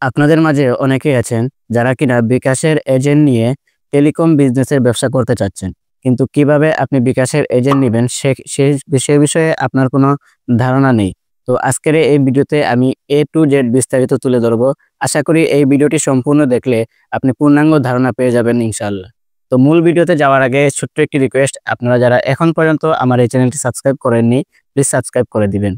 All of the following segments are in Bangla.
আপনাদের মাঝে অনেকেই আছেন যারা কিনা বিকাশের এজেন্ট নিয়ে টেলিকম বিজনেসের ব্যবসা করতে চাচ্ছেন, কিন্তু কিভাবে আপনি বিকাশের এজেন্ট নেবেন সে বিষয়ে আপনার কোনো ধারণা নেই। তো আজকের এই ভিডিওতে আমি A to Z বিস্তারিত তুলে ধরবো। আশা করি এই ভিডিওটি সম্পূর্ণ দেখলে আপনি পূর্ণাঙ্গ ধারণা পেয়ে যাবেন ইনশাআল্লাহ। তো মূল ভিডিওতে যাওয়ার আগে ছোট্ট একটি রিকোয়েস্ট, আপনারা যারা এখন পর্যন্ত আমার এই চ্যানেলটি সাবস্ক্রাইব করেননি, প্লিজ সাবস্ক্রাইব করে দিবেন।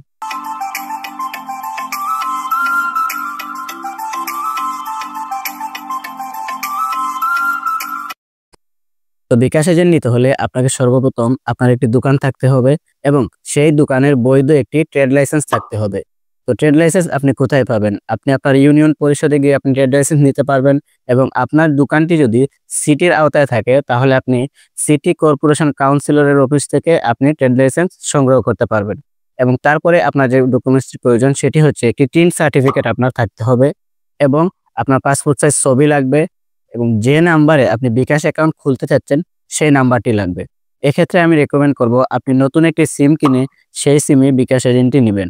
তো বিকাশ এজেন্ট নিতে হলে আপনাকে সর্বপ্রথম আপনার একটি দোকান থাকতে হবে এবং সেই দোকানের বৈধ একটি ট্রেড লাইসেন্স থাকতে হবে। তো ট্রেড লাইসেন্স আপনি কোথায় পাবেন? আপনি আপনার ইউনিয়ন পরিষদে গিয়ে আপনি ট্রেড লাইসেন্স নিতে পারবেন, এবং আপনার দোকানটি যদি সিটির আওতায় থাকে তাহলে আপনি সিটি কর্পোরেশন কাউন্সিলরের অফিস থেকে আপনি ট্রেড লাইসেন্স সংগ্রহ করতে পারবেন। এবং তারপরে আপনার যে ডকুমেন্টসটি প্রয়োজন সেটি হচ্ছে একটি টিন সার্টিফিকেট আপনার থাকতে হবে, এবং আপনার পাসপোর্ট সাইজ ছবি লাগবে, এবং যে নাম্বারে আপনি বিকাশ অ্যাকাউন্ট খুলতে চাচ্ছেন সেই নাম্বারটি লাগবে। এক্ষেত্রে আমি রেকমেন্ড করব আপনি নতুন একটি সিম কিনে সেই সিমে বিকাশ এজেন্টটি নেবেন।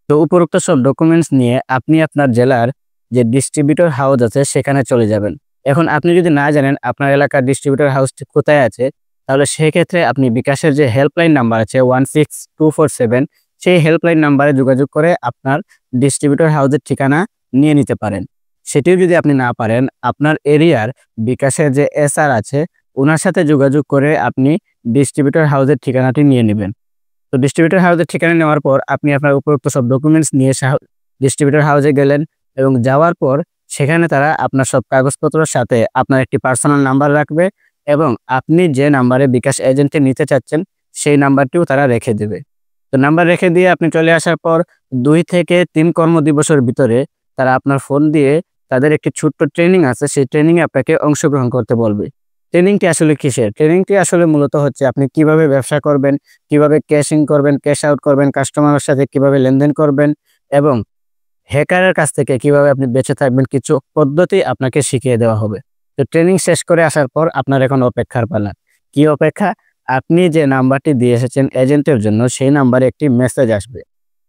তো উপরোক্ত সব ডকুমেন্টস নিয়ে আপনি আপনার জেলার যে ডিস্ট্রিবিউটর হাউস আছে সেখানে চলে যাবেন। এখন আপনি যদি না জানেন আপনার এলাকার ডিস্ট্রিবিউটর হাউসটি কোথায় আছে, তাহলে সেক্ষেত্রে আপনি বিকাশের যে হেল্পলাইন নাম্বার আছে 16247, সেই হেল্পলাইন নাম্বারে যোগাযোগ করে আপনার ডিস্ট্রিবিউটর হাউসের ঠিকানা নিয়ে নিতে পারেন। সেটিও যদি আপনি না পারেন, আপনার এরিয়ার বিকাশের যে SR আছে ওনার সাথে যোগাযোগ করে আপনি ডিস্ট্রিবিউটর হাউসের ঠিকানাটি নিয়ে নেবেন। তো ডিস্ট্রিবিউটর হাউসের ঠিকানা নেওয়ার পর আপনি আপনার উপরোক্ত সব ডকুমেন্টস নিয়ে ডিস্ট্রিবিউটর হাউসে গেলেন, এবং যাওয়ার পর সেখানে তারা আপনার সব কাগজপত্রের সাথে আপনার একটি পার্সোনাল নাম্বার রাখবে, এবং আপনি যে নাম্বারে বিকাশ এজেন্টে নিতে চাচ্ছেন সেই নাম্বারটিও তারা রেখে দেবে। তো নাম্বার রেখে দিয়ে আপনি চলে আসার পর 2 থেকে 3 কর্মদিবসের ভিতরে তারা আপনার ফোন দিয়ে তাদের একটি ছোট্ট ট্রেনিং আছে, সেই ট্রেনিংয়ে আপনাকে অংশগ্রহণ করতে বলবে। ট্রেনিংটি আসলে কিসের? ট্রেনিংটি আসলে মূলত হচ্ছে আপনি কিভাবে ব্যবসা করবেন, কিভাবে ক্যাশ ইন করবেন, ক্যাশ আউট করবেন, কাস্টমারের সাথে কিভাবে লেনদেন করবেন, এবং হ্যাকারের কাছ থেকে কিভাবে আপনি বেঁচে থাকবেন, কিছু পদ্ধতি আপনাকে শিখিয়ে দেওয়া হবে। তো ট্রেনিং শেষ করে আসার পর আপনার এখন অপেক্ষার পালা। কি অপেক্ষা? আপনি যে নাম্বারটি দিয়ে এসেছেন এজেন্টের জন্য সেই নাম্বারে একটি মেসেজ আসবে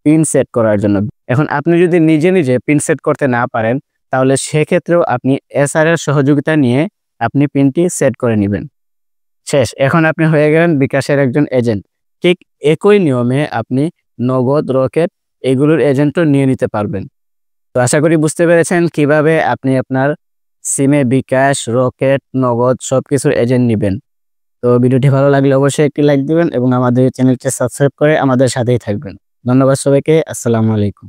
পিন সেট করার জন্য। এখন আপনি যদি নিজে নিজে পিন সেট করতে না পারেন, তাহলে সেক্ষেত্রেও আপনি SR এর সহযোগিতা নিয়ে আপনি পিনটি সেট করে নেবেন। শেষ। এখন আপনি হয়ে গেলেন বিকাশের একজন এজেন্ট। ঠিক একই নিয়মে আপনি নগদ, রকেট এগুলোর এজেন্টও নিয়ে নিতে পারবেন। তো আশা করি বুঝতে পেরেছেন কিভাবে আপনি আপনার সিমে বিকাশ, রকেট, নগদ সবকিছুর এজেন্ট নেবেন। তো ভিডিওটি ভালো লাগলে অবশ্যই একটি লাইক দিবেন এবং আমাদের চ্যানেলটি সাবস্ক্রাইব করে আমাদের সাথেই থাকবেন। ধন্যবাদ সবাইকে। আসসালামু আলাইকুম।